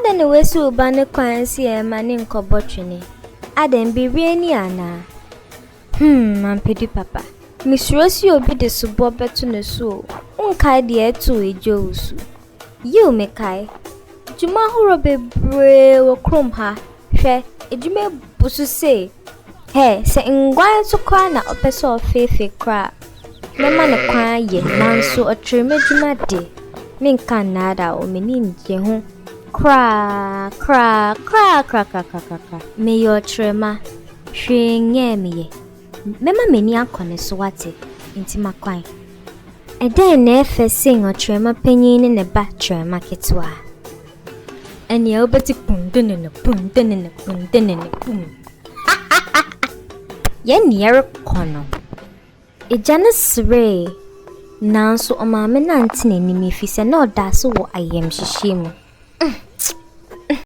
Ada ne wesu ba ne kwan si e ma ne nkobotwene. Ada mbirie ni ana. Mampedi papa. Misuro si obi de subo beto ne so. Unkai de eto ejo usu. You mekai. Juma horo bebre wo krom ha. Hwe, ejume busu se. He, se ngwan so kwa na opeso ofefe kra. Mema ne kwan ye nanso otreme juma de. Minka nada o meni nje ho. Kra. Me yo trema. Hwe nye me. Mema meni akone so wate. Inti makwan. Eden na efe sing otrema panyin ne ba trema ketwa. Eni obeti pum. Ye niere kono. Ejane sre. Nanso o maame na ntine ni mefise na oda so wo ayem hihye mu.